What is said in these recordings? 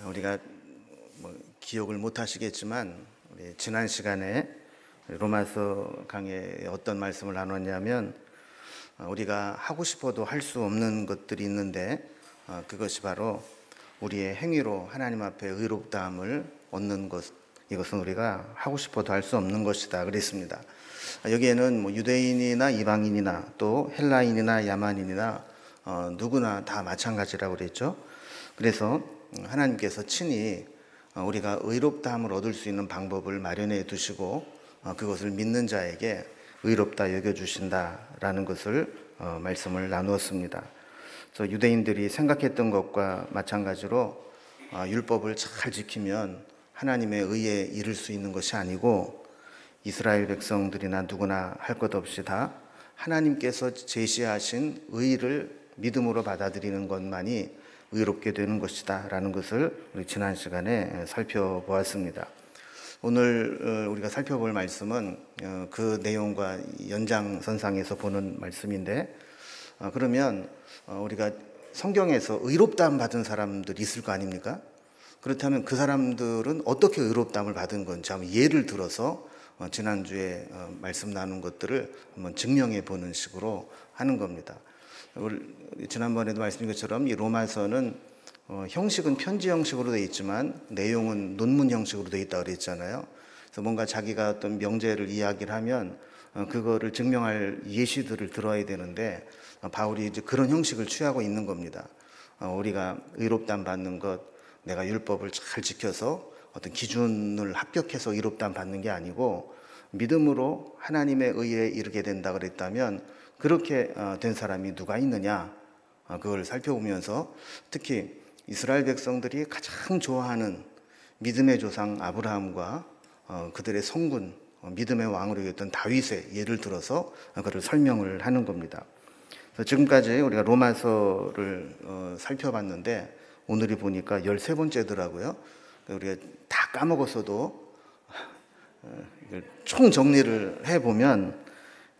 우리가 기억을 못 하시겠지만 우리 지난 시간에 로마서 강의에 어떤 말씀을 나눴냐면 우리가 하고 싶어도 할 수 없는 것들이 있는데 그것이 바로 우리의 행위로 하나님 앞에 의롭다함을 얻는 것, 이것은 우리가 하고 싶어도 할 수 없는 것이다 그랬습니다. 여기에는 유대인이나 이방인이나 또 헬라인이나 야만인이나 누구나 다 마찬가지라고 그랬죠. 그래서 하나님께서 친히 우리가 의롭다함을 얻을 수 있는 방법을 마련해 두시고 그것을 믿는 자에게 의롭다 여겨주신다라는 것을 말씀을 나누었습니다. 그래서 유대인들이 생각했던 것과 마찬가지로 율법을 잘 지키면 하나님의 의에 이를 수 있는 것이 아니고 이스라엘 백성들이나 누구나 할 것 없이 다 하나님께서 제시하신 의를 믿음으로 받아들이는 것만이 의롭게 되는 것이다 라는 것을 우리 지난 시간에 살펴보았습니다. 오늘 우리가 살펴볼 말씀은 그 내용과 연장선상에서 보는 말씀인데, 그러면 우리가 성경에서 의롭다함 받은 사람들이 있을 거 아닙니까? 그렇다면 그 사람들은 어떻게 의롭다함을 받은 건지 한번 예를 들어서 지난주에 말씀 나눈 것들을 한번 증명해 보는 식으로 하는 겁니다. 지난번에도 말씀드린 것처럼 이 로마서는 형식은 편지 형식으로 되어 있지만 내용은 논문 형식으로 되어 있다고 그랬잖아요. 그래서 뭔가 자기가 어떤 명제를 이야기를 하면 그거를 증명할 예시들을 들어야 되는데 바울이 이제 그런 형식을 취하고 있는 겁니다. 우리가 의롭다함 받는 것, 내가 율법을 잘 지켜서 어떤 기준을 합격해서 의롭다함 받는 게 아니고 믿음으로 하나님의 의에 이르게 된다 그랬다면 그렇게 된 사람이 누가 있느냐, 그걸 살펴보면서 특히 이스라엘 백성들이 가장 좋아하는 믿음의 조상 아브라함과 그들의 성군, 믿음의 왕으로 여겼던 다윗의 예를 들어서 그걸 설명을 하는 겁니다. 그래서 지금까지 우리가 로마서를 살펴봤는데 오늘이 보니까 13번째더라고요. 우리가 다 까먹었어도 총 정리를 해보면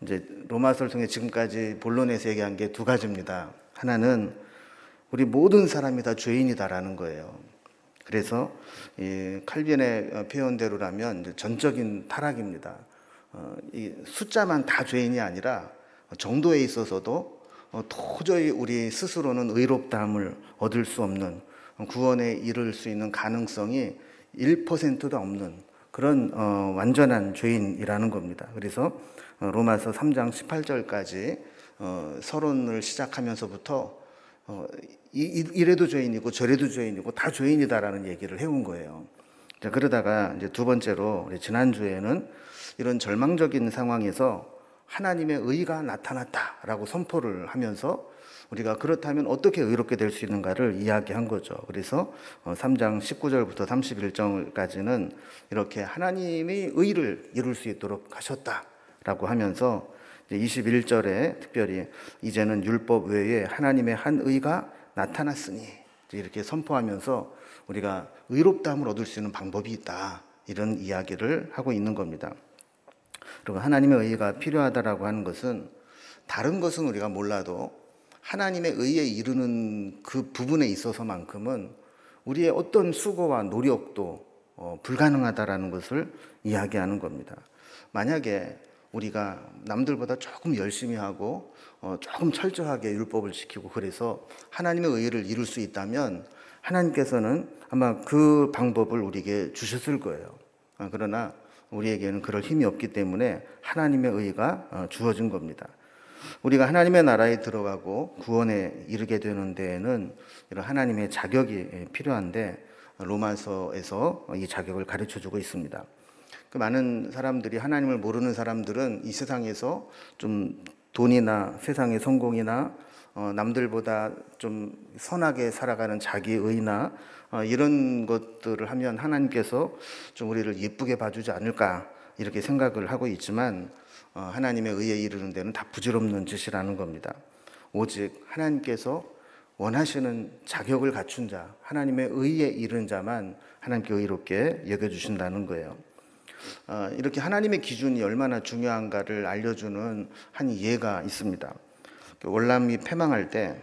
이제 로마서를 통해 지금까지 본론에서 얘기한 게 두 가지입니다. 하나는 우리 모든 사람이 다 죄인이다라는 거예요. 그래서 이 칼빈의 표현대로라면 이제 전적인 타락입니다. 이 숫자만 다 죄인이 아니라 정도에 있어서도 도저히 우리 스스로는 의롭다함을 얻을 수 없는, 구원에 이를 수 있는 가능성이 1%도 없는 그런 완전한 죄인이라는 겁니다. 그래서 로마서 3장 18절까지 서론을 시작하면서부터 이래도 죄인이고 저래도 죄인이고 다 죄인이다라는 얘기를 해온 거예요. 자, 그러다가 이제 두 번째로 지난주에는 이런 절망적인 상황에서 하나님의 의가 나타났다라고 선포를 하면서 우리가 그렇다면 어떻게 의롭게 될 수 있는가를 이야기한 거죠. 그래서 3장 19절부터 31절까지는 이렇게 하나님의 의를 이룰 수 있도록 하셨다라고 하면서 21절에 특별히 이제는 율법 외에 하나님의 한 의가 나타났으니 이렇게 선포하면서 우리가 의롭다함을 얻을 수 있는 방법이 있다, 이런 이야기를 하고 있는 겁니다. 그리고 하나님의 의가 필요하다라고 하는 것은 다른 것은 우리가 몰라도 하나님의 의에 이르는 그 부분에 있어서만큼은 우리의 어떤 수고와 노력도 불가능하다라는 것을 이야기하는 겁니다. 만약에 우리가 남들보다 조금 열심히 하고 조금 철저하게 율법을 지키고 그래서 하나님의 의를 이룰 수 있다면 하나님께서는 아마 그 방법을 우리에게 주셨을 거예요. 그러나 우리에게는 그럴 힘이 없기 때문에 하나님의 의가 주어진 겁니다. 우리가 하나님의 나라에 들어가고 구원에 이르게 되는 데에는 이런 하나님의 자격이 필요한데 로마서에서 이 자격을 가르쳐주고 있습니다. 그 많은 사람들이, 하나님을 모르는 사람들은 이 세상에서 좀 돈이나 세상의 성공이나 남들보다 좀 선하게 살아가는 자기의나 이런 것들을 하면 하나님께서 좀 우리를 예쁘게 봐주지 않을까 이렇게 생각을 하고 있지만 하나님의 의에 이르는 데는 다 부질없는 짓이라는 겁니다. 오직 하나님께서 원하시는 자격을 갖춘 자, 하나님의 의에 이른 자만 하나님께 의롭게 여겨주신다는 거예요. 이렇게 하나님의 기준이 얼마나 중요한가를 알려주는 한 예가 있습니다. 월남이 패망할 때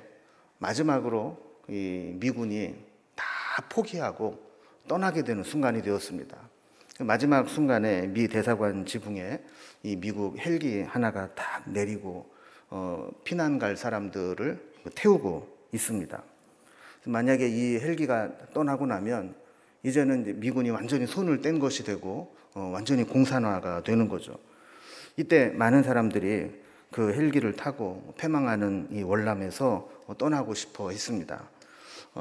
마지막으로 이 미군이 다 다 포기하고 떠나게 되는 순간이 되었습니다. 마지막 순간에 미 대사관 지붕에 이 미국 헬기 하나가 딱 내리고 피난 갈 사람들을 태우고 있습니다. 만약에 이 헬기가 떠나고 나면 이제는 이제 미군이 완전히 손을 뗀 것이 되고 완전히 공산화가 되는 거죠. 이때 많은 사람들이 그 헬기를 타고 패망하는 이 월남에서 떠나고 싶어 했습니다.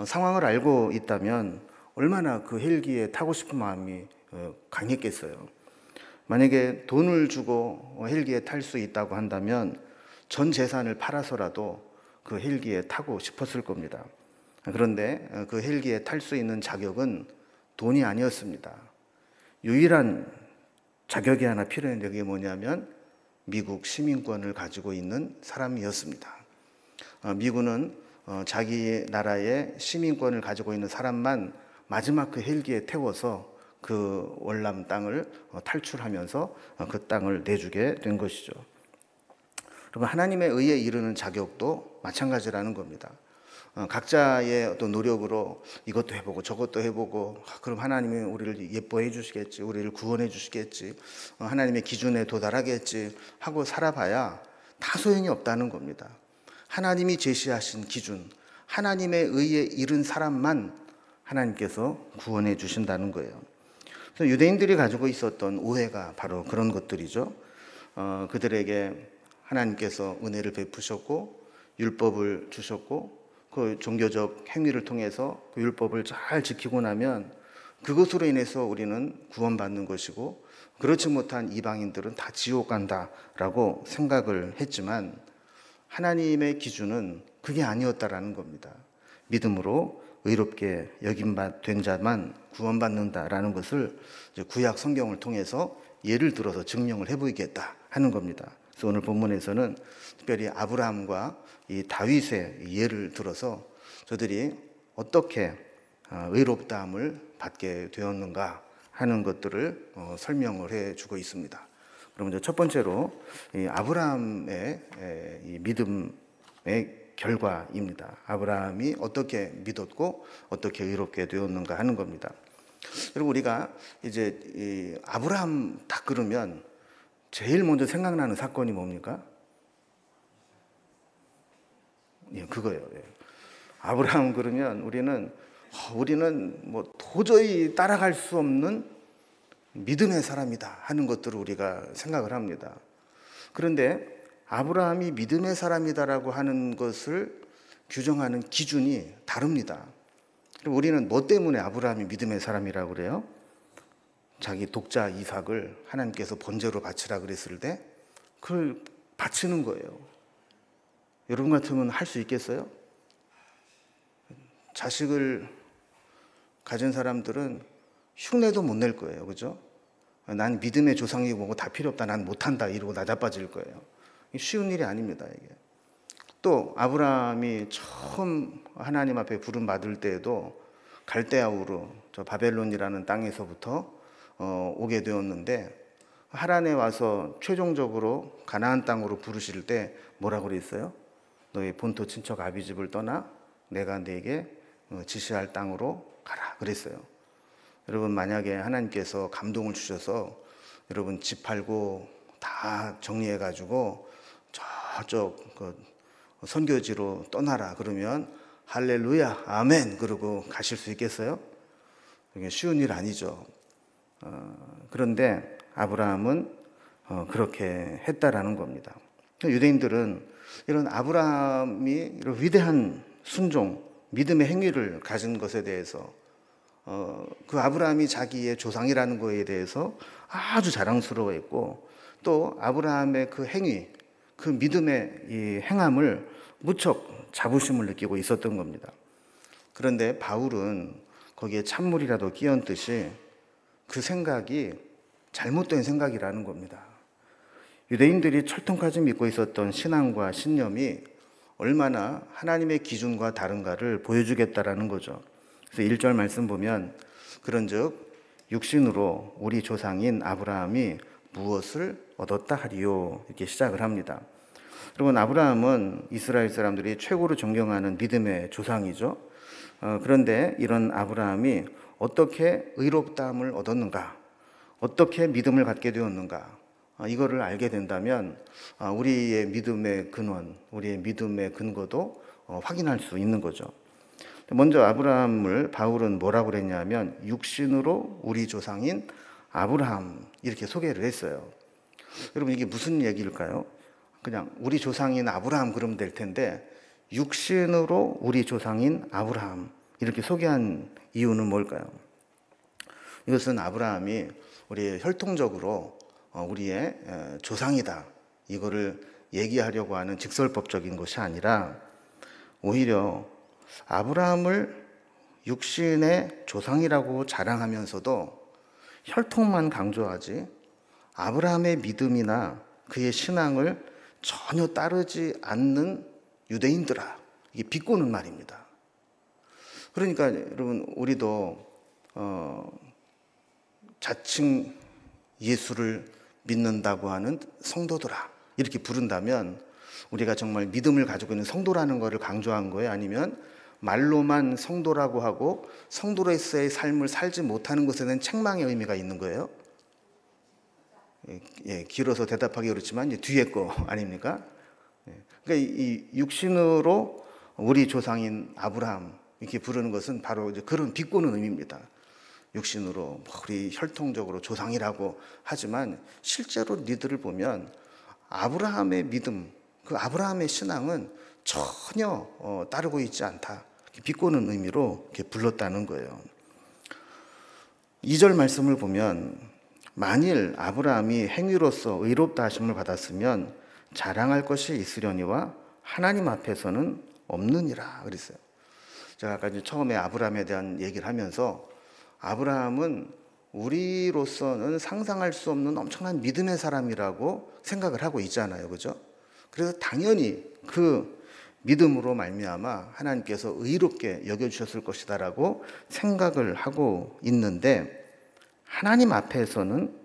상황을 알고 있다면 얼마나 그 헬기에 타고 싶은 마음이 강했겠어요. 만약에 돈을 주고 헬기에 탈 수 있다고 한다면 전 재산을 팔아서라도 그 헬기에 타고 싶었을 겁니다. 그런데 그 헬기에 탈 수 있는 자격은 돈이 아니었습니다. 유일한 자격이 하나 필요했는데 그게 뭐냐면 미국 시민권을 가지고 있는 사람이었습니다. 미군은 자기 나라의 시민권을 가지고 있는 사람만 마지막 그 헬기에 태워서 그 월남 땅을 탈출하면서 그 땅을 내주게 된 것이죠. 그리고 하나님의 의에 이르는 자격도 마찬가지라는 겁니다. 각자의 어떤 노력으로 이것도 해보고 저것도 해보고 그럼 하나님이 우리를 예뻐해 주시겠지, 우리를 구원해 주시겠지, 하나님의 기준에 도달하겠지 하고 살아봐야 다 소용이 없다는 겁니다. 하나님이 제시하신 기준, 하나님의 의에 이른 사람만 하나님께서 구원해 주신다는 거예요. 그래서 유대인들이 가지고 있었던 오해가 바로 그런 것들이죠. 그들에게 하나님께서 은혜를 베푸셨고 율법을 주셨고 그 종교적 행위를 통해서 그 율법을 잘 지키고 나면 그것으로 인해서 우리는 구원받는 것이고 그렇지 못한 이방인들은 다 지옥 간다라고 생각을 했지만 하나님의 기준은 그게 아니었다라는 겁니다. 믿음으로 의롭게 여김된 자만 구원받는다라는 것을 구약 성경을 통해서 예를 들어서 증명을 해보이겠다 하는 겁니다. 그래서 오늘 본문에서는 특별히 아브라함과 이 다윗의 예를 들어서 저들이 어떻게 의롭다함을 받게 되었는가 하는 것들을 설명을 해주고 있습니다. 그러면 첫 번째로 이 아브라함의 이 믿음의 결과입니다. 아브라함이 어떻게 믿었고 어떻게 의롭게 되었는가 하는 겁니다. 그리고 우리가 이제 이 아브라함 딱 그러면 제일 먼저 생각나는 사건이 뭡니까? 예, 그거예요. 예. 아브라함 그러면 우리는 뭐 도저히 따라갈 수 없는 믿음의 사람이다 하는 것들을 우리가 생각을 합니다. 그런데 아브라함이 믿음의 사람이다라고 하는 것을 규정하는 기준이 다릅니다. 그럼 우리는 뭐 때문에 아브라함이 믿음의 사람이라고 그래요? 자기 독자 이삭을 하나님께서 번제로 바치라 그랬을 때 그걸 바치는 거예요. 여러분 같으면 할 수 있겠어요? 자식을 가진 사람들은 흉내도 못 낼 거예요. 그죠? 난 믿음의 조상이 뭐고 다 필요 없다. 난 못한다. 이러고 나자빠질 거예요. 쉬운 일이 아닙니다. 이게. 또 아브라함이 처음 하나님 앞에 부름 받을 때에도 갈대아 우르, 저 바벨론이라는 땅에서부터 오게 되었는데 하란에 와서 최종적으로 가나안 땅으로 부르실 때 뭐라고 그랬어요? 너의 본토 친척 아비집을 떠나 내가 네게 지시할 땅으로 가라 그랬어요. 여러분 만약에 하나님께서 감동을 주셔서 여러분 집 팔고 다 정리해 가지고 저쪽 그 선교지로 떠나라 그러면 할렐루야 아멘 그러고 가실 수 있겠어요? 이게 쉬운 일 아니죠. 그런데 아브라함은 그렇게 했다라는 겁니다. 유대인들은 이런 아브라함이 이런 위대한 순종, 믿음의 행위를 가진 것에 대해서 그 아브라함이 자기의 조상이라는 것에 대해서 아주 자랑스러워했고 또 아브라함의 그 행위, 그 믿음의 이 행함을 무척 자부심을 느끼고 있었던 겁니다. 그런데 바울은 거기에 찬물이라도 끼얹듯이 그 생각이 잘못된 생각이라는 겁니다. 유대인들이 철통까지 믿고 있었던 신앙과 신념이 얼마나 하나님의 기준과 다른가를 보여주겠다라는 거죠. 그래서 1절 말씀 보면 그런즉 육신으로 우리 조상인 아브라함이 무엇을 얻었다 하리요 이렇게 시작을 합니다. 여러분 아브라함은 이스라엘 사람들이 최고로 존경하는 믿음의 조상이죠. 그런데 이런 아브라함이 어떻게 의롭다함을 얻었는가, 어떻게 믿음을 갖게 되었는가, 이거를 알게 된다면 우리의 믿음의 근원, 우리의 믿음의 근거도 확인할 수 있는 거죠. 먼저 아브라함을 바울은 뭐라고 그랬냐면 육신으로 우리 조상인 아브라함 이렇게 소개를 했어요. 여러분 이게 무슨 얘기일까요? 그냥 우리 조상인 아브라함 그러면 될 텐데 육신으로 우리 조상인 아브라함 이렇게 소개한 이유는 뭘까요? 이것은 아브라함이 우리 혈통적으로 우리의 조상이다 이거를 얘기하려고 하는 직설법적인 것이 아니라 오히려 아브라함을 육신의 조상이라고 자랑하면서도 혈통만 강조하지 아브라함의 믿음이나 그의 신앙을 전혀 따르지 않는 유대인들아, 이게 비꼬는 말입니다. 그러니까 여러분 우리도 자칭 예수를 믿는다고 하는 성도들아 이렇게 부른다면 우리가 정말 믿음을 가지고 있는 성도라는 것을 강조한 거예요? 아니면 말로만 성도라고 하고 성도로서의 삶을 살지 못하는 것에 대한 책망의 의미가 있는 거예요? 예, 길어서 대답하기 그렇지만 뒤에 거 아닙니까? 그러니까 이 육신으로 우리 조상인 아브라함 이렇게 부르는 것은 바로 이제 그런 비꼬는 의미입니다. 육신으로 우리 혈통적으로 조상이라고 하지만 실제로 니들을 보면 아브라함의 믿음, 그 아브라함의 신앙은 전혀 따르고 있지 않다. 비꼬는 의미로 이렇게 불렀다는 거예요. 2절 말씀을 보면 만일 아브라함이 행위로서 의롭다 하심을 받았으면 자랑할 것이 있으려니와 하나님 앞에서는 없느니라 그랬어요. 제가 아까 처음에 아브라함에 대한 얘기를 하면서 아브라함은 우리로서는 상상할 수 없는 엄청난 믿음의 사람이라고 생각을 하고 있잖아요. 그죠? 그래서 당연히 그 믿음으로 말미암아 하나님께서 의롭게 여겨주셨을 것이다라고 생각을 하고 있는데 하나님 앞에서는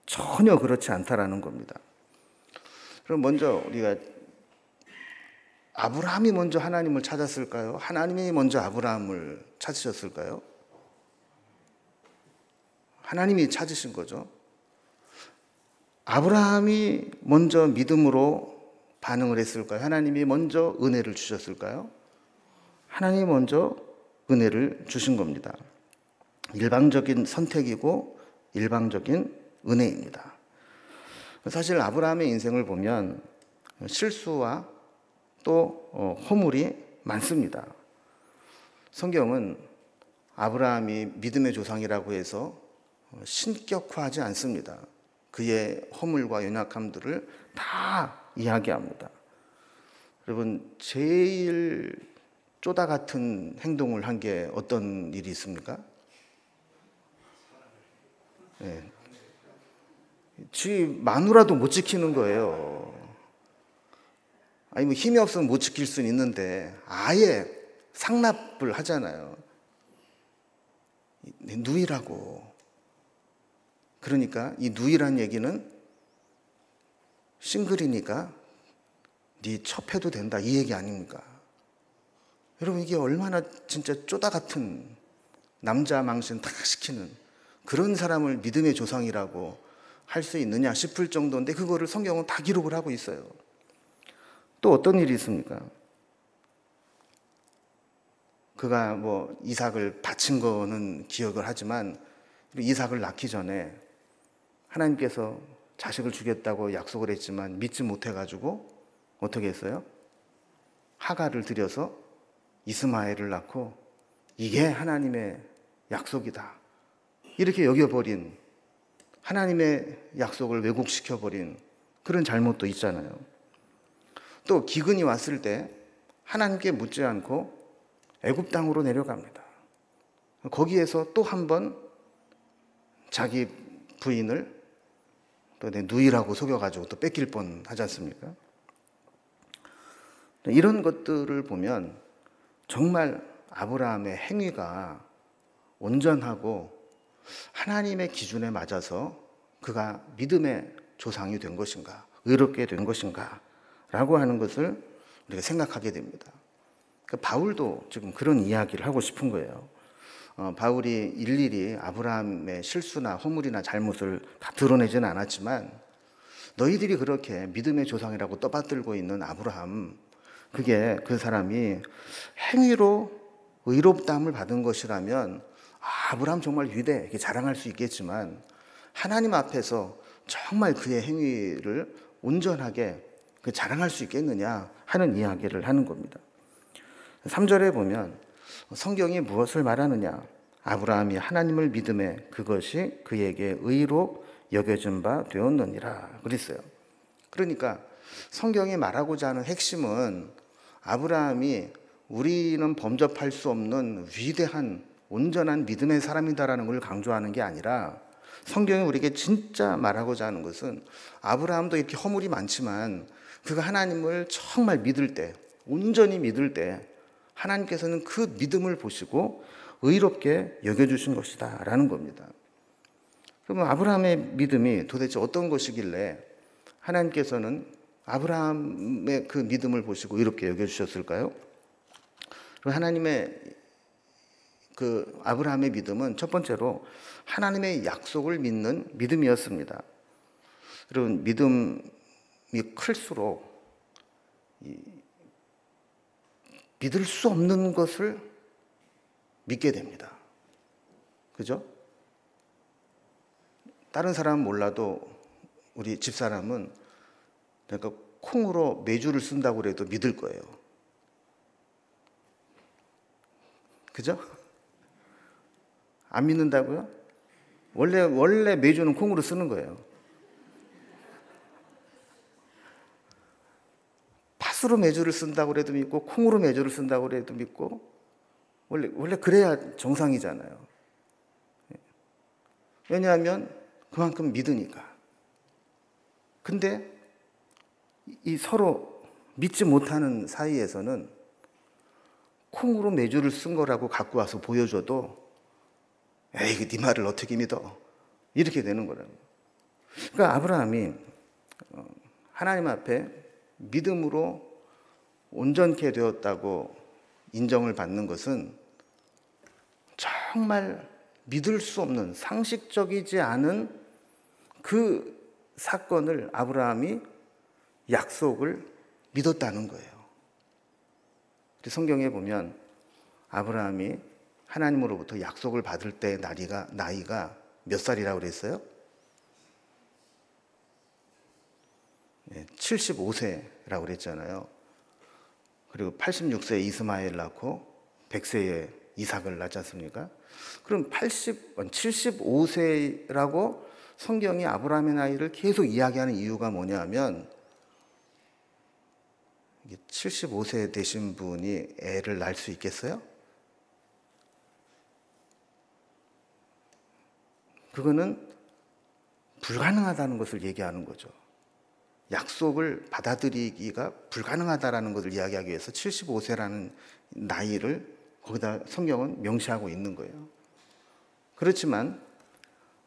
전혀 그렇지 않다라는 겁니다. 그럼 먼저 우리가 아브라함이 먼저 하나님을 찾았을까요? 하나님이 먼저 아브라함을 찾으셨을까요? 하나님이 찾으신 거죠. 아브라함이 먼저 믿음으로 반응을 했을까요? 하나님이 먼저 은혜를 주셨을까요? 하나님이 먼저 은혜를 주신 겁니다. 일방적인 선택이고 일방적인 은혜입니다. 사실 아브라함의 인생을 보면 실수와 또 허물이 많습니다. 성경은 아브라함이 믿음의 조상이라고 해서 신격화하지 않습니다. 그의 허물과 연약함들을 다 이야기합니다. 여러분 제일 쪼다 같은 행동을 한 게 어떤 일이 있습니까? 네. 지 마누라도 못 지키는 거예요. 아니 뭐 힘이 없으면 못 지킬 수는 있는데 아예 상납을 하잖아요. 누이라고. 그러니까 이 누이란 얘기는 싱글이니까 네 첩해도 된다 이 얘기 아닙니까? 여러분 이게 얼마나 진짜 쪼다 같은 남자 망신 다 시키는 그런 사람을 믿음의 조상이라고 할 수 있느냐 싶을 정도인데 그거를 성경은 다 기록을 하고 있어요. 또 어떤 일이 있습니까? 그가 뭐 이삭을 바친 거는 기억을 하지만 이삭을 낳기 전에 하나님께서 자식을 주겠다고 약속을 했지만 믿지 못해가지고 어떻게 했어요? 하가를 들여서 이스마엘을 낳고 이게 하나님의 약속이다 이렇게 여겨버린 하나님의 약속을 왜곡시켜버린 그런 잘못도 있잖아요. 또 기근이 왔을 때 하나님께 묻지 않고 애굽 땅으로 내려갑니다. 거기에서 또 한 번 자기 부인을 또 내 누이라고 속여가지고 또 뺏길 뻔 하지 않습니까? 이런 것들을 보면 정말 아브라함의 행위가 온전하고 하나님의 기준에 맞아서 그가 믿음의 조상이 된 것인가, 의롭게 된 것인가 라고 하는 것을 우리가 생각하게 됩니다. 바울도 지금 그런 이야기를 하고 싶은 거예요. 바울이 일일이 아브라함의 실수나 허물이나 잘못을 다 드러내지는 않았지만 너희들이 그렇게 믿음의 조상이라고 떠받들고 있는 아브라함, 그게 그 사람이 행위로 의롭다함을 받은 것이라면 아브라함 정말 위대, 이렇게 자랑할 수 있겠지만 하나님 앞에서 정말 그의 행위를 온전하게 자랑할 수 있겠느냐 하는 이야기를 하는 겁니다. 3절에 보면 성경이 무엇을 말하느냐? 아브라함이 하나님을 믿음에 그것이 그에게 의로 여겨진 바 되었느니라 그랬어요. 그러니까 성경이 말하고자 하는 핵심은 아브라함이 우리는 범접할 수 없는 위대한 온전한 믿음의 사람이다라는 걸 강조하는 게 아니라 성경이 우리에게 진짜 말하고자 하는 것은 아브라함도 이렇게 허물이 많지만 그가 하나님을 정말 믿을 때, 온전히 믿을 때 하나님께서는 그 믿음을 보시고 의롭게 여겨주신 것이다 라는 겁니다. 그러면 아브라함의 믿음이 도대체 어떤 것이길래 하나님께서는 아브라함의 그 믿음을 보시고 의롭게 여겨주셨을까요? 하나님의 그 아브라함의 믿음은 첫 번째로 하나님의 약속을 믿는 믿음이었습니다. 여러분, 믿음이 클수록 믿을 수 없는 것을 믿게 됩니다. 그죠? 다른 사람은 몰라도 우리 집사람은 그러니까 콩으로 메주를 쓴다고 해도 믿을 거예요. 그죠? 안 믿는다고요? 원래 메주는 콩으로 쓰는 거예요. 팥으로 메주를 쓴다고 해도 믿고 콩으로 메주를 쓴다고 해도 믿고 원래 그래야 정상이잖아요. 왜냐하면 그만큼 믿으니까. 근데 이 서로 믿지 못하는 사이에서는 콩으로 메주를 쓴 거라고 갖고 와서 보여줘도 에이, 네 말을 어떻게 믿어? 이렇게 되는 거라고. 그러니까 아브라함이 하나님 앞에 믿음으로 온전케 되었다고 인정을 받는 것은 정말 믿을 수 없는 상식적이지 않은 그 사건을 아브라함이 약속을 믿었다는 거예요. 성경에 보면 아브라함이 하나님으로부터 약속을 받을 때 나이가 몇 살이라고 그랬어요? 75세라고 그랬잖아요. 그리고 86세에 이스마엘 낳고 100세에 이삭을 낳지 않습니까? 그럼 75세라고 성경이 아브라함의 나이를 계속 이야기하는 이유가 뭐냐면 75세 되신 분이 애를 낳을 수 있겠어요? 그거는 불가능하다는 것을 얘기하는 거죠. 약속을 받아들이기가 불가능하다라는 것을 이야기하기 위해서 75세라는 나이를 거기다 성경은 명시하고 있는 거예요. 그렇지만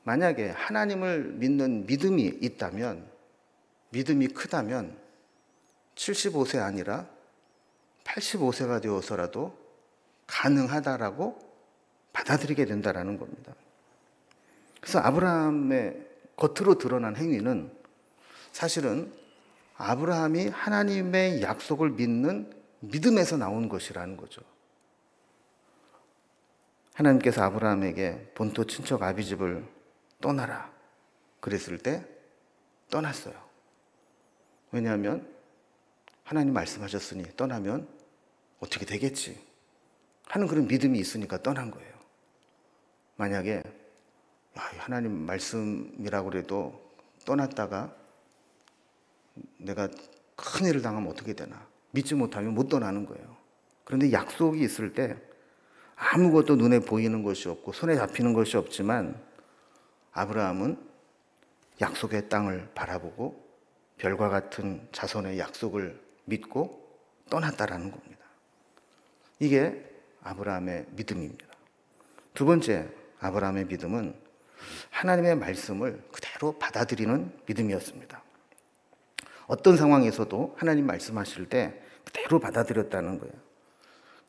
만약에 하나님을 믿는 믿음이 있다면, 믿음이 크다면 75세 아니라 85세가 되어서라도 가능하다라고 받아들이게 된다라는 겁니다. 그래서 아브라함의 겉으로 드러난 행위는 사실은 아브라함이 하나님의 약속을 믿는 믿음에서 나온 것이라는 거죠. 하나님께서 아브라함에게 본토 친척 아비집을 떠나라 그랬을 때 떠났어요. 왜냐하면 하나님 말씀하셨으니 떠나면 어떻게 되겠지 하는 그런 믿음이 있으니까 떠난 거예요. 만약에 하나님 말씀이라고 해도 떠났다가 내가 큰일을 당하면 어떻게 되나 믿지 못하면 못 떠나는 거예요. 그런데 약속이 있을 때 아무것도 눈에 보이는 것이 없고 손에 잡히는 것이 없지만 아브라함은 약속의 땅을 바라보고 별과 같은 자손의 약속을 믿고 떠났다라는 겁니다. 이게 아브라함의 믿음입니다. 두 번째, 아브라함의 믿음은 하나님의 말씀을 그대로 받아들이는 믿음이었습니다. 어떤 상황에서도 하나님 말씀하실 때 그대로 받아들였다는 거예요.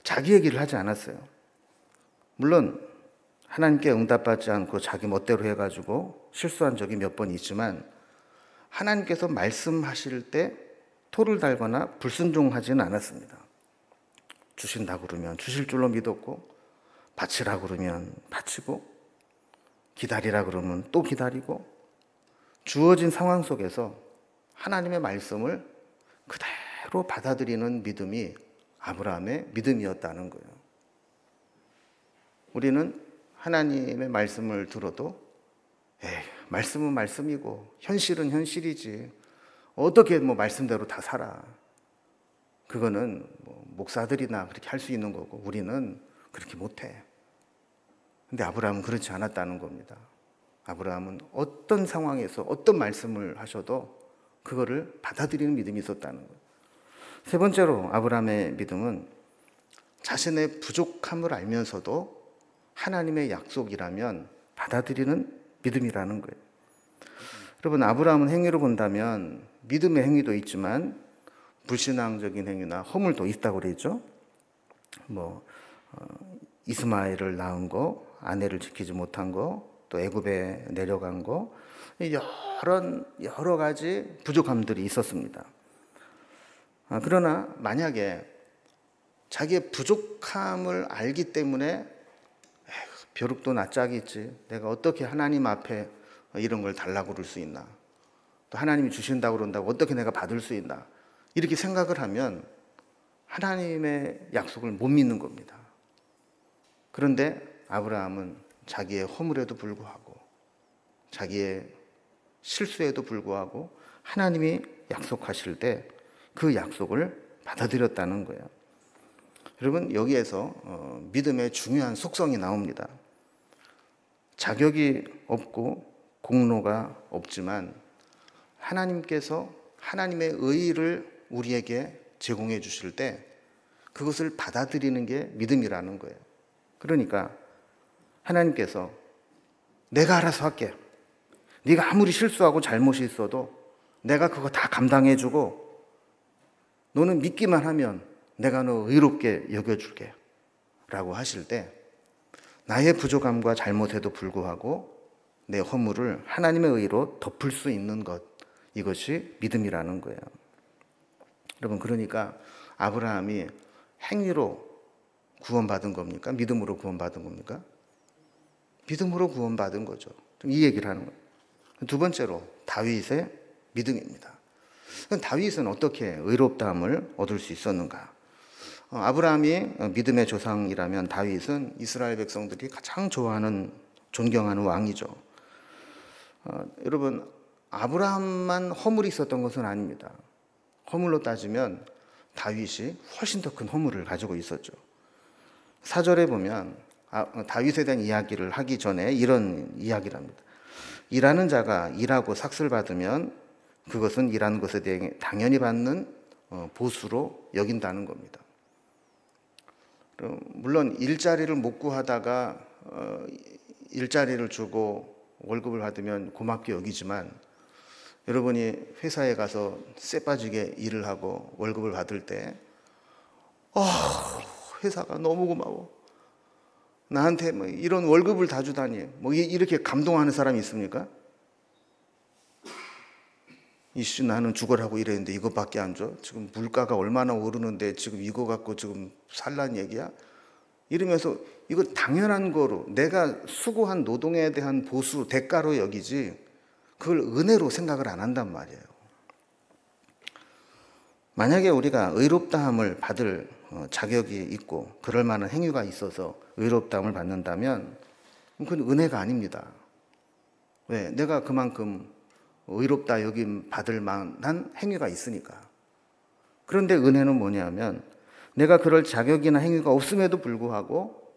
자기 얘기를 하지 않았어요. 물론 하나님께 응답받지 않고 자기 멋대로 해가지고 실수한 적이 몇 번 있지만 하나님께서 말씀하실 때 토를 달거나 불순종하지는 않았습니다. 주신다고 그러면 주실 줄로 믿었고, 바치라 그러면 바치고, 기다리라 그러면 또 기다리고, 주어진 상황 속에서 하나님의 말씀을 그대로 받아들이는 믿음이 아브라함의 믿음이었다는 거예요. 우리는 하나님의 말씀을 들어도 말씀은 말씀이고 현실은 현실이지, 어떻게 말씀대로 다 살아, 그거는 목사들이나 그렇게 할 수 있는 거고 우리는 그렇게 못해. 근데 아브라함은 그렇지 않았다는 겁니다. 아브라함은 어떤 상황에서 어떤 말씀을 하셔도 그거를 받아들이는 믿음이 있었다는 거예요. 세 번째로 아브라함의 믿음은 자신의 부족함을 알면서도 하나님의 약속이라면 받아들이는 믿음이라는 거예요. 여러분, 아브라함은 행위로 본다면 믿음의 행위도 있지만 불신앙적인 행위나 허물도 있다고 그랬죠. 이스마엘을 낳은 거, 아내를 지키지 못한 거, 또 애굽에 내려간 거, 여러 가지 부족함들이 있었습니다. 그러나 만약에 자기의 부족함을 알기 때문에 벼룩도 낯짝이 있지, 내가 어떻게 하나님 앞에 이런 걸 달라고 그럴 수 있나, 또 하나님이 주신다고 그런다고 어떻게 내가 받을 수 있나, 이렇게 생각을 하면 하나님의 약속을 못 믿는 겁니다. 그런데 아브라함은 자기의 허물에도 불구하고 자기의 실수에도 불구하고 하나님이 약속하실 때 그 약속을 받아들였다는 거예요. 여러분, 여기에서 믿음의 중요한 속성이 나옵니다. 자격이 없고 공로가 없지만 하나님께서 하나님의 의의를 우리에게 제공해 주실 때 그것을 받아들이는 게 믿음이라는 거예요. 그러니까 하나님께서 내가 알아서 할게, 네가 아무리 실수하고 잘못이 있어도 내가 그거 다 감당해 주고 너는 믿기만 하면 내가 너 의롭게 여겨줄게 라고 하실 때 나의 부족함과 잘못에도 불구하고 내 허물을 하나님의 의로 덮을 수 있는 것, 이것이 믿음이라는 거예요. 여러분, 그러니까 아브라함이 행위로 구원받은 겁니까? 믿음으로 구원받은 겁니까? 믿음으로 구원받은 거죠. 이 얘기를 하는 거예요. 두 번째로 다윗의 믿음입니다. 다윗은 어떻게 의롭다함을 얻을 수 있었는가? 아브라함이 믿음의 조상이라면 다윗은 이스라엘 백성들이 가장 좋아하는, 존경하는 왕이죠. 여러분, 아브라함만 허물이 있었던 것은 아닙니다. 허물로 따지면 다윗이 훨씬 더 큰 허물을 가지고 있었죠. 4절에 보면 다윗에 대한 이야기를 하기 전에 이런 이야기를 합니다. 일하는 자가 일하고 삭슬 받으면 그것은 일하는 것에 대해 당연히 받는 보수로 여긴다는 겁니다. 물론 일자리를 못 구하다가 일자리를 주고 월급을 받으면 고맙게 여기지만 여러분이 회사에 가서 쎄 빠지게 일을 하고 월급을 받을 때 회사가 너무 고마워, 나한테 이런 월급을 다 주다니, 이렇게 감동하는 사람이 있습니까? 이씨, 나는 죽으라고 일했는데 이것밖에 안 줘? 지금 물가가 얼마나 오르는데 지금 이거 갖고 지금 살란 얘기야? 이러면서 이거 당연한 거로 내가 수고한 노동에 대한 보수, 대가로 여기지 그걸 은혜로 생각을 안 한단 말이에요. 만약에 우리가 의롭다함을 받을 자격이 있고 그럴 만한 행위가 있어서 의롭다함을 받는다면 그건 은혜가 아닙니다. 왜? 내가 그만큼 의롭다 여김 받을 만한 행위가 있으니까. 그런데 은혜는 뭐냐면 내가 그럴 자격이나 행위가 없음에도 불구하고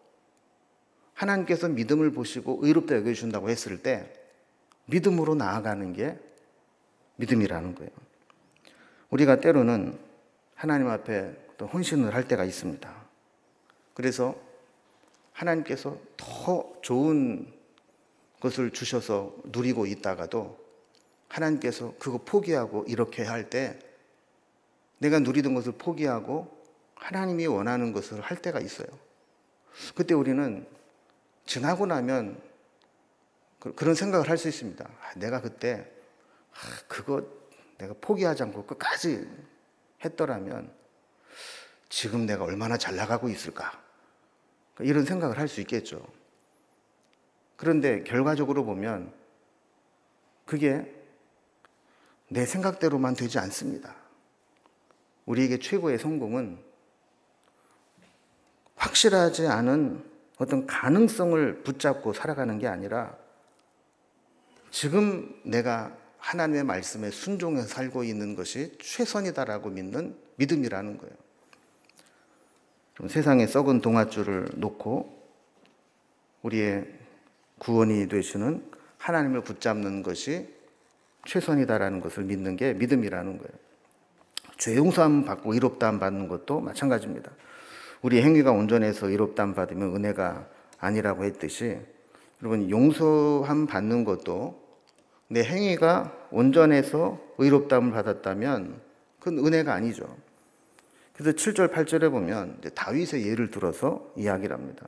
하나님께서 믿음을 보시고 의롭다 여겨주신다고 했을 때 믿음으로 나아가는 게 믿음이라는 거예요. 우리가 때로는 하나님 앞에 또 헌신을 할 때가 있습니다. 그래서 하나님께서 더 좋은 것을 주셔서 누리고 있다가도 하나님께서 그거 포기하고 이렇게 할 때 내가 누리던 것을 포기하고 하나님이 원하는 것을 할 때가 있어요. 그때 우리는 지나고 나면 그런 생각을 할 수 있습니다. 내가 그때 그거 내가 포기하지 않고 끝까지 했더라면 지금 내가 얼마나 잘 나가고 있을까? 이런 생각을 할 수 있겠죠. 그런데 결과적으로 보면 그게 내 생각대로만 되지 않습니다. 우리에게 최고의 성공은 확실하지 않은 어떤 가능성을 붙잡고 살아가는 게 아니라 지금 내가 하나님의 말씀에 순종해서 살고 있는 것이 최선이다라고 믿는 믿음이라는 거예요. 세상에 썩은 동아줄을 놓고 우리의 구원이 되시는 하나님을 붙잡는 것이 최선이다라는 것을 믿는 게 믿음이라는 거예요. 죄 용서함 받고 의롭다함 받는 것도 마찬가지입니다. 우리 행위가 온전해서 의롭다함 받으면 은혜가 아니라고 했듯이 여러분 용서함 받는 것도 내 행위가 온전해서 의롭다함을 받았다면 그건 은혜가 아니죠. 그래서 7절 8절에 보면 다윗의 예를 들어서 이야기를 합니다.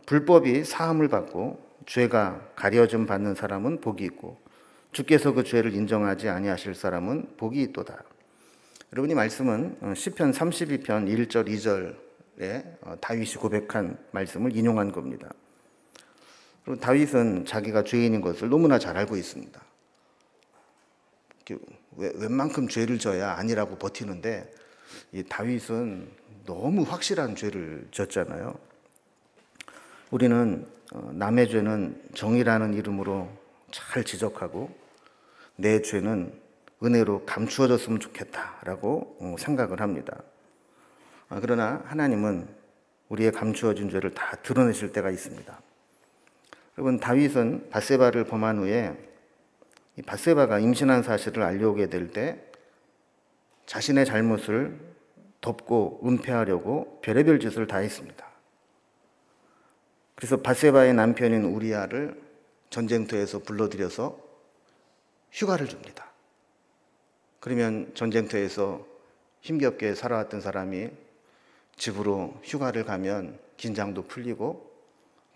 불법이 사함을 받고 죄가 가려짐 받는 사람은 복이 있고 주께서 그 죄를 인정하지 아니하실 사람은 복이 있도다. 여러분 이 말씀은 시편 32편 1절 2절에 다윗이 고백한 말씀을 인용한 겁니다. 그리고 다윗은 자기가 죄인인 것을 너무나 잘 알고 있습니다. 웬만큼 죄를 져야 아니라고 버티는데 이 다윗은 너무 확실한 죄를 졌잖아요. 우리는 남의 죄는 정의라는 이름으로 잘 지적하고 내 죄는 은혜로 감추어졌으면 좋겠다라고 생각을 합니다. 그러나 하나님은 우리의 감추어진 죄를 다 드러내실 때가 있습니다. 여러분 다윗은 밧세바를 범한 후에 이 밧세바가 임신한 사실을 알려오게 될 때 자신의 잘못을 덮고 은폐하려고 별의별 짓을 다 했습니다. 그래서 밧세바의 남편인 우리아를 전쟁터에서 불러들여서 휴가를 줍니다. 그러면 전쟁터에서 힘겹게 살아왔던 사람이 집으로 휴가를 가면 긴장도 풀리고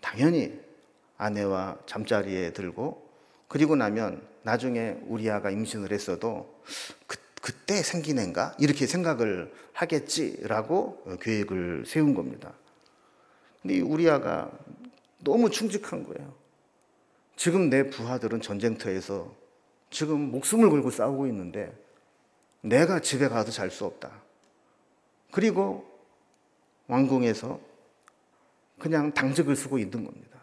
당연히 아내와 잠자리에 들고 그리고 나면 나중에 우리아가 임신을 했어도 그때 생긴 애인가? 이렇게 생각을 하겠지라고 계획을 세운 겁니다. 근데 이 우리아가 너무 충직한 거예요. 지금 내 부하들은 전쟁터에서 지금 목숨을 걸고 싸우고 있는데 내가 집에 가서 잘 수 없다. 그리고 왕궁에서 그냥 당직을 쓰고 있는 겁니다.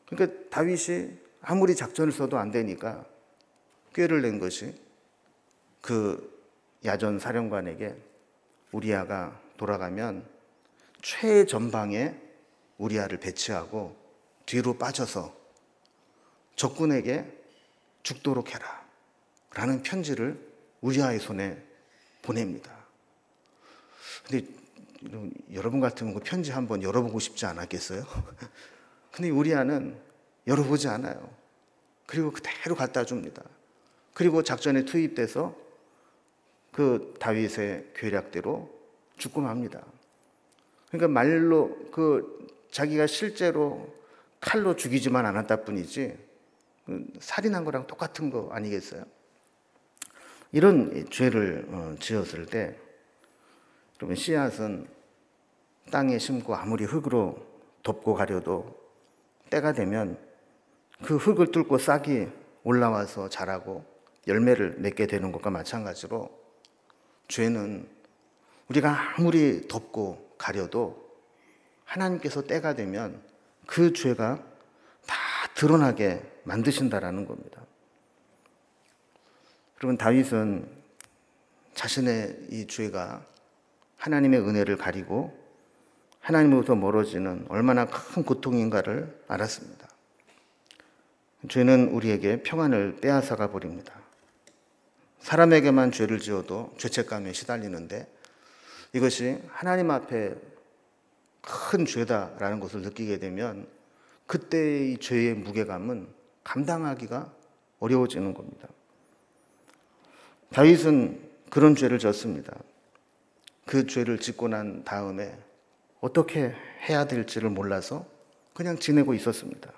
그러니까 다윗이 아무리 작전을 써도 안 되니까 꾀를 낸 것이 그 야전 사령관에게 우리아가 돌아가면 최전방에 우리아를 배치하고 뒤로 빠져서 적군에게 죽도록 해라 라는 편지를 우리아의 손에 보냅니다. 근데 여러분 같으면 그 편지 한번 열어보고 싶지 않았겠어요? 근데 우리아는 열어보지 않아요. 그리고 그대로 갖다 줍니다. 그리고 작전에 투입돼서 그 다윗의 계략대로 죽고 맙니다. 그러니까 말로 자기가 실제로 칼로 죽이지만 않았다 뿐이지 살인한 거랑 똑같은 거 아니겠어요? 이런 죄를 지었을 때 여러분 씨앗은 땅에 심고 아무리 흙으로 덮고 가려도 때가 되면 그 흙을 뚫고 싹이 올라와서 자라고 열매를 맺게 되는 것과 마찬가지로 죄는 우리가 아무리 덮고 가려도 하나님께서 때가 되면 그 죄가 다 드러나게 만드신다라는 겁니다. 여러분 다윗은 자신의 이 죄가 하나님의 은혜를 가리고 하나님으로부터 멀어지는 얼마나 큰 고통인가를 알았습니다. 죄는 우리에게 평안을 빼앗아가 버립니다. 사람에게만 죄를 지어도 죄책감에 시달리는데 이것이 하나님 앞에 큰 죄다라는 것을 느끼게 되면 그때의 죄의 무게감은 감당하기가 어려워지는 겁니다. 다윗은 그런 죄를 졌습니다. 그 죄를 짓고 난 다음에 어떻게 해야 될지를 몰라서 그냥 지내고 있었습니다.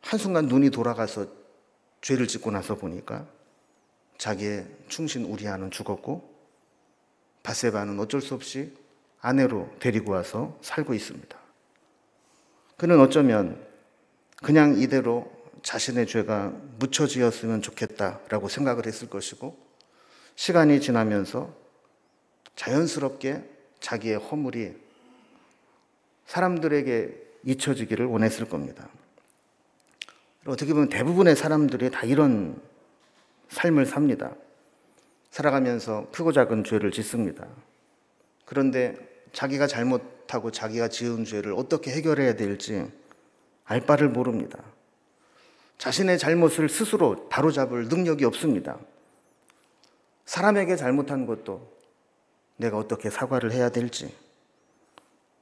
한순간 눈이 돌아가서 죄를 짓고 나서 보니까 자기의 충신 우리아는 죽었고 밧세바는 어쩔 수 없이 아내로 데리고 와서 살고 있습니다. 그는 어쩌면 그냥 이대로 자신의 죄가 묻혀지었으면 좋겠다라고 생각을 했을 것이고, 시간이 지나면서 자연스럽게 자기의 허물이 사람들에게 잊혀지기를 원했을 겁니다. 어떻게 보면 대부분의 사람들이 다 이런 삶을 삽니다. 살아가면서 크고 작은 죄를 짓습니다. 그런데 자기가 잘못하고 자기가 지은 죄를 어떻게 해결해야 될지 알 바를 모릅니다. 자신의 잘못을 스스로 바로잡을 능력이 없습니다. 사람에게 잘못한 것도 내가 어떻게 사과를 해야 될지,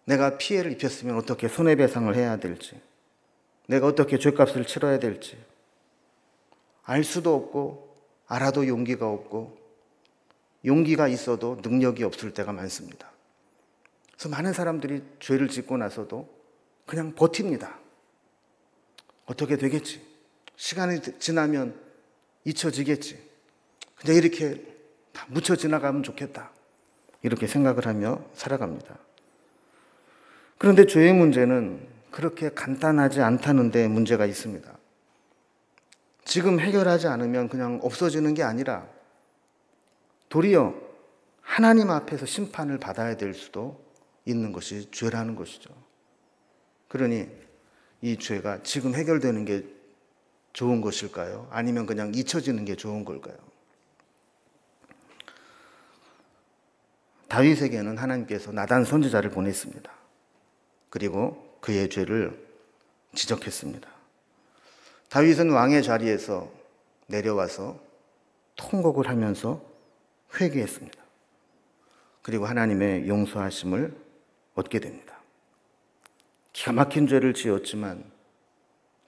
내가 피해를 입혔으면 어떻게 손해배상을 해야 될지, 내가 어떻게 죄값을 치러야 될지 알 수도 없고, 알아도 용기가 없고, 용기가 있어도 능력이 없을 때가 많습니다. 그래서 많은 사람들이 죄를 짓고 나서도 그냥 버팁니다. 어떻게 되겠지? 시간이 지나면 잊혀지겠지. 그냥 이렇게 다 묻혀 지나가면 좋겠다. 이렇게 생각을 하며 살아갑니다. 그런데 죄의 문제는 그렇게 간단하지 않다는 데 문제가 있습니다. 지금 해결하지 않으면 그냥 없어지는 게 아니라 도리어 하나님 앞에서 심판을 받아야 될 수도 있는 것이 죄라는 것이죠. 그러니 이 죄가 지금 해결되는 게 좋은 것일까요? 아니면 그냥 잊혀지는 게 좋은 걸까요? 다윗에게는 하나님께서 나단 선지자를 보냈습니다. 그리고 그의 죄를 지적했습니다. 다윗은 왕의 자리에서 내려와서 통곡을 하면서 회개했습니다. 그리고 하나님의 용서하심을 얻게 됩니다. 기가 막힌 죄를 지었지만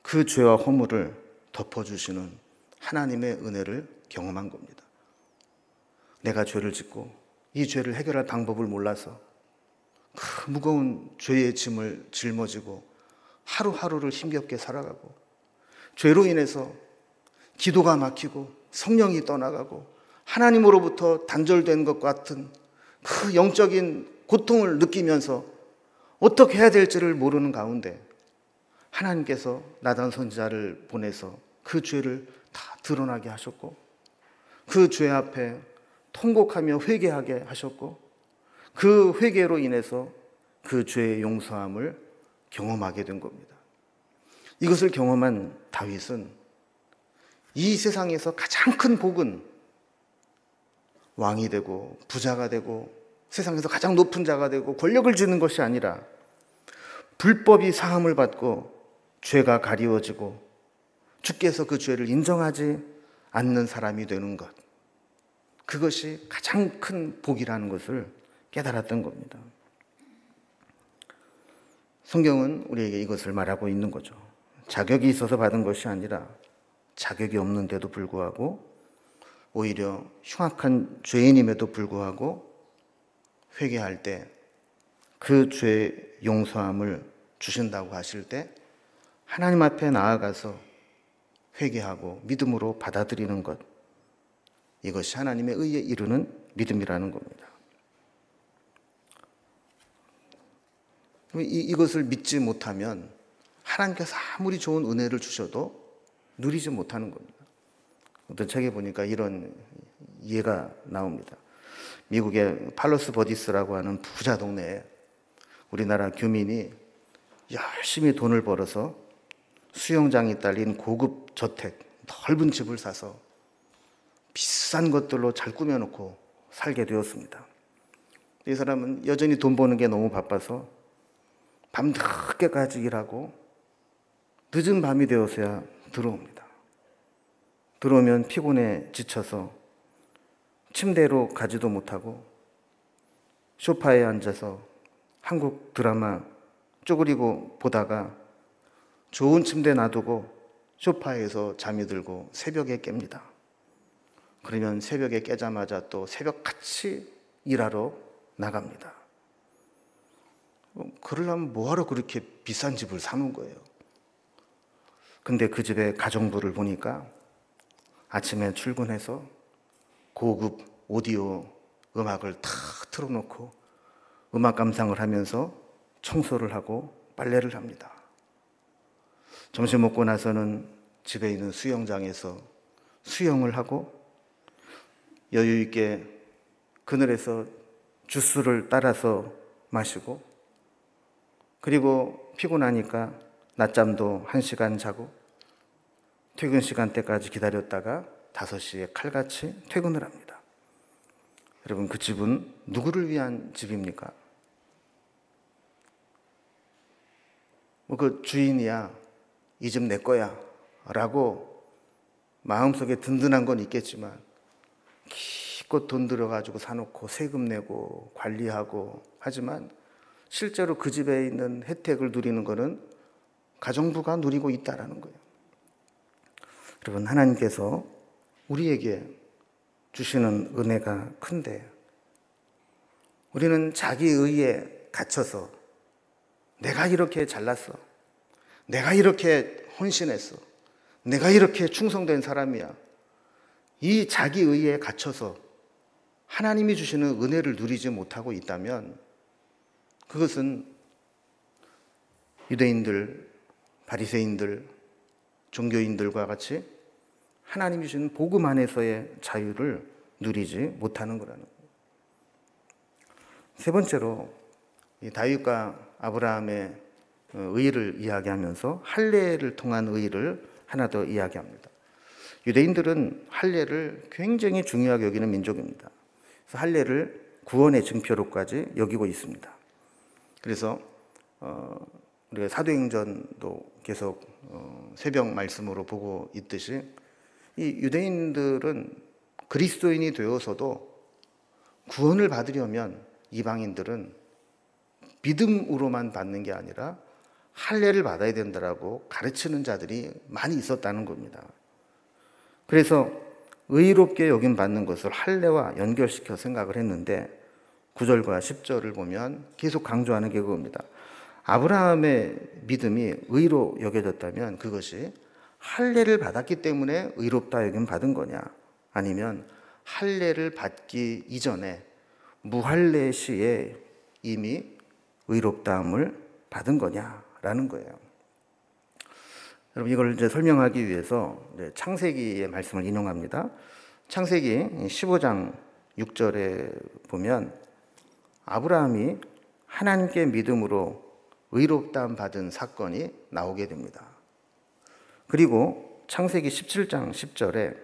그 죄와 허물을 덮어주시는 하나님의 은혜를 경험한 겁니다. 내가 죄를 짓고 이 죄를 해결할 방법을 몰라서 그 무거운 죄의 짐을 짊어지고 하루하루를 힘겹게 살아가고, 죄로 인해서 기도가 막히고 성령이 떠나가고 하나님으로부터 단절된 것 같은 그 영적인 고통을 느끼면서 어떻게 해야 될지를 모르는 가운데 하나님께서 나단 선지자를 보내서 그 죄를 다 드러나게 하셨고, 그 죄 앞에 통곡하며 회개하게 하셨고, 그 회개로 인해서 그 죄의 용서함을 경험하게 된 겁니다. 이것을 경험한 다윗은 이 세상에서 가장 큰 복은 왕이 되고 부자가 되고 세상에서 가장 높은 자가 되고 권력을 쥐는 것이 아니라 불법이 사함을 받고 죄가 가리워지고 주께서 그 죄를 인정하지 않는 사람이 되는 것, 그것이 가장 큰 복이라는 것을 깨달았던 겁니다. 성경은 우리에게 이것을 말하고 있는 거죠. 자격이 있어서 받은 것이 아니라 자격이 없는데도 불구하고, 오히려 흉악한 죄인임에도 불구하고 회개할 때 그 죄의 용서함을 주신다고 하실 때 하나님 앞에 나아가서 회개하고 믿음으로 받아들이는 것, 이것이 하나님의 의에 이르는 믿음이라는 겁니다. 이것을 믿지 못하면 하나님께서 아무리 좋은 은혜를 주셔도 누리지 못하는 겁니다. 어떤 책에 보니까 이런 예가 나옵니다. 미국의 팔로스 버디스라고 하는 부자 동네에 우리나라 교민이 열심히 돈을 벌어서 수영장이 딸린 고급 저택, 넓은 집을 사서 비싼 것들로 잘 꾸며놓고 살게 되었습니다. 이 사람은 여전히 돈 버는 게 너무 바빠서 밤늦게까지 일하고 늦은 밤이 되어서야 들어옵니다. 들어오면 피곤해 지쳐서 침대로 가지도 못하고 소파에 앉아서 한국 드라마 쪼그리고 보다가 좋은 침대 놔두고 소파에서 잠이 들고 새벽에 깹니다. 그러면 새벽에 깨자마자 또 새벽같이 일하러 나갑니다. 그러려면 뭐하러 그렇게 비싼 집을 사는 거예요? 근데 그 집의 가정부를 보니까 아침에 출근해서 고급 오디오 음악을 탁 틀어놓고 음악 감상을 하면서 청소를 하고 빨래를 합니다. 점심 먹고 나서는 집에 있는 수영장에서 수영을 하고 여유 있게 그늘에서 주스를 따라서 마시고, 그리고 피곤하니까 낮잠도 1시간 자고 퇴근 시간대까지 기다렸다가 5시에 칼같이 퇴근을 합니다. 여러분, 그 집은 누구를 위한 집입니까? 그 주인이야, 이 집 내 거야 라고 마음속에 든든한 건 있겠지만 기껏 돈 들여가지고 사놓고 세금 내고 관리하고 하지만 실제로 그 집에 있는 혜택을 누리는 것은 가정부가 누리고 있다는 거예요. 여러분, 하나님께서 우리에게 주시는 은혜가 큰데 우리는 자기 의에 갇혀서 내가 이렇게 잘났어, 내가 이렇게 헌신했어, 내가 이렇게 충성된 사람이야, 이 자기 의에 갇혀서 하나님이 주시는 은혜를 누리지 못하고 있다면 그것은 유대인들, 바리새인들, 종교인들과 같이 하나님이 주시는 복음 안에서의 자유를 누리지 못하는 거라는 거예요. 세 번째로 이 다윗과 아브라함의 의를 이야기하면서 할례를 통한 의를 하나 더 이야기합니다. 유대인들은 할례를 굉장히 중요하게 여기는 민족입니다. 그래서 할례를 구원의 증표로까지 여기고 있습니다. 그래서 우리가 사도행전도 계속 새벽 말씀으로 보고 있듯이 이 유대인들은 그리스도인이 되어서도 구원을 받으려면 이방인들은 믿음으로만 받는 게 아니라 할례를 받아야 된다라고 가르치는 자들이 많이 있었다는 겁니다. 그래서 의롭게 여김 받는 것을 할례와 연결시켜 생각을 했는데 9절과 10절을 보면 계속 강조하는 게 그겁니다. 아브라함의 믿음이 의로 여겨졌다면 그것이 할례를 받았기 때문에 의롭다 여김 받은 거냐, 아니면 할례를 받기 이전에 무할례 시에 이미 의롭다함을 받은 거냐라는 거예요. 여러분, 이걸 이제 설명하기 위해서 창세기의 말씀을 인용합니다. 창세기 15장 6절에 보면 아브라함이 하나님께 믿음으로 의롭다함 받은 사건이 나오게 됩니다. 그리고 창세기 17장 10절에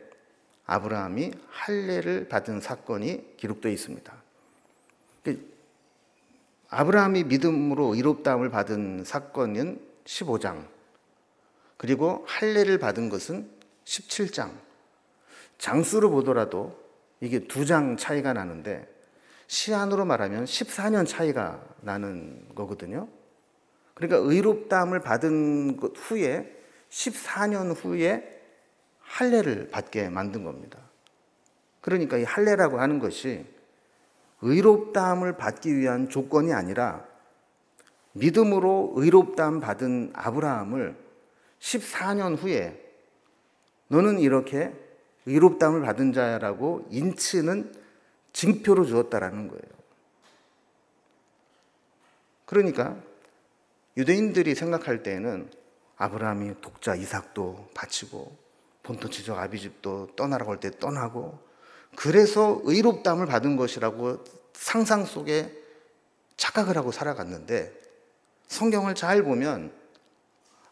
아브라함이 할례를 받은 사건이 기록되어 있습니다. 아브라함이 믿음으로 의롭다함을 받은 사건은 15장, 그리고 할례를 받은 것은 17장. 장수로 보더라도 이게 2장 차이가 나는데 시한으로 말하면 14년 차이가 나는 거거든요. 그러니까 의롭다함을 받은 것 후에 14년 후에 할례를 받게 만든 겁니다. 그러니까 이 할례라고 하는 것이 의롭다함을 받기 위한 조건이 아니라 믿음으로 의롭다함 받은 아브라함을 14년 후에 너는 이렇게 의롭다함을 받은 자라고 인치는 징표로 주었다라는 거예요. 그러니까 유대인들이 생각할 때에는 아브라함이 독자 이삭도 바치고 본토 지적 아비집도 떠나라고 할 때 떠나고 그래서 의롭다함을 받은 것이라고 상상 속에 착각을 하고 살아갔는데, 성경을 잘 보면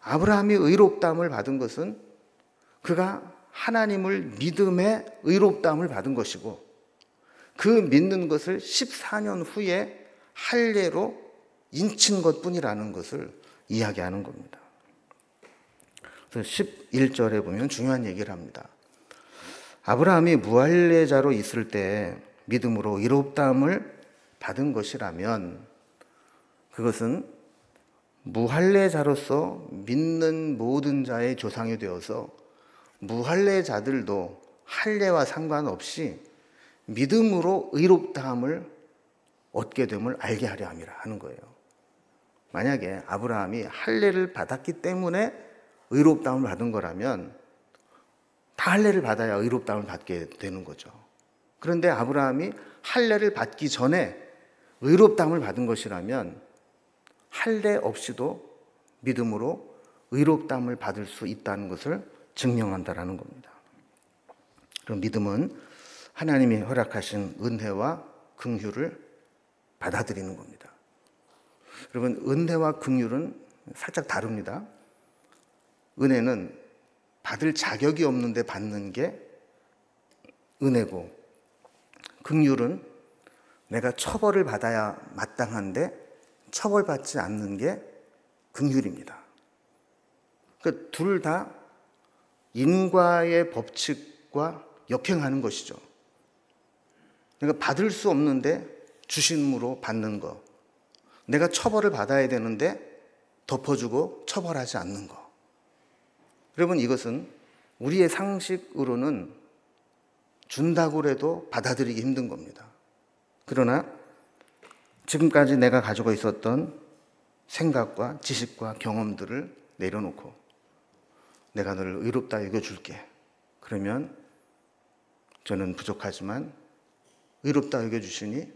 아브라함이 의롭다함을 받은 것은 그가 하나님을 믿음에 의롭다함을 받은 것이고 그 믿는 것을 14년 후에 할례로 인친 것뿐이라는 것을 이야기하는 겁니다. 그래서 11절에 보면 중요한 얘기를 합니다. 아브라함이 무할례자로 있을 때 믿음으로 의롭다함을 받은 것이라면 그것은 무할례자로서 믿는 모든 자의 조상이 되어서 무할례자들도 할례와 상관없이 믿음으로 의롭다함을 얻게 됨을 알게 하려 함이라 하는 거예요. 만약에 아브라함이 할례를 받았기 때문에 의롭다함을 받은 거라면 다 할례를 받아야 의롭다함을 받게 되는 거죠. 그런데 아브라함이 할례를 받기 전에 의롭다함을 받은 것이라면 할례 없이도 믿음으로 의롭다함을 받을 수 있다는 것을 증명한다라는 겁니다. 그럼 믿음은 하나님이 허락하신 은혜와 긍휼을 받아들이는 겁니다. 여러분, 은혜와 긍휼은 살짝 다릅니다. 은혜는 받을 자격이 없는데 받는 게 은혜고, 긍휼은 내가 처벌을 받아야 마땅한데 처벌받지 않는 게 긍휼입니다. 그러니까 둘 다 인과의 법칙과 역행하는 것이죠. 그러니까 받을 수 없는데 주심으로 받는 거, 내가 처벌을 받아야 되는데 덮어주고 처벌하지 않는 거. 여러분, 이것은 우리의 상식으로는 준다고 해도 받아들이기 힘든 겁니다. 그러나 지금까지 내가 가지고 있었던 생각과 지식과 경험들을 내려놓고 내가 너를 의롭다 여겨줄게. 그러면 저는 부족하지만 의롭다 여겨주시니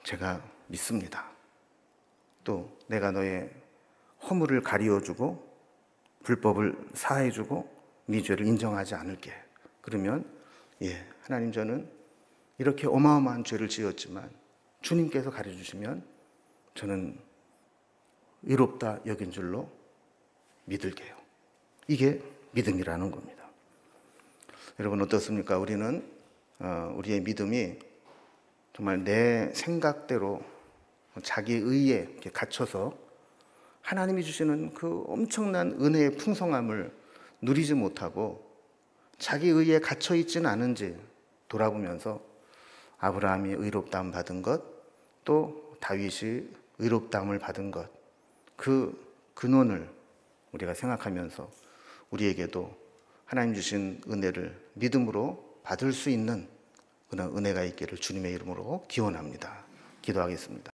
제가 믿습니다. 또 내가 너의 허물을 가리워주고 불법을 사해주고 네 죄를 인정하지 않을게. 그러면 하나님, 저는 이렇게 어마어마한 죄를 지었지만 주님께서 가려주시면 저는 의롭다 여긴 줄로 믿을게요. 이게 믿음이라는 겁니다. 여러분, 어떻습니까? 우리는 우리의 믿음이 정말 내 생각대로 자기 의에 이렇게 갇혀서 하나님이 주시는 그 엄청난 은혜의 풍성함을 누리지 못하고 자기 의에 갇혀 있지는 않은지 돌아보면서 아브라함이 의롭다함 받은 것, 또 다윗이 의롭다함을 받은 것, 그 근원을 우리가 생각하면서 우리에게도 하나님 주신 은혜를 믿음으로 받을 수 있는 그런 은혜가 있기를 주님의 이름으로 기원합니다. 기도하겠습니다.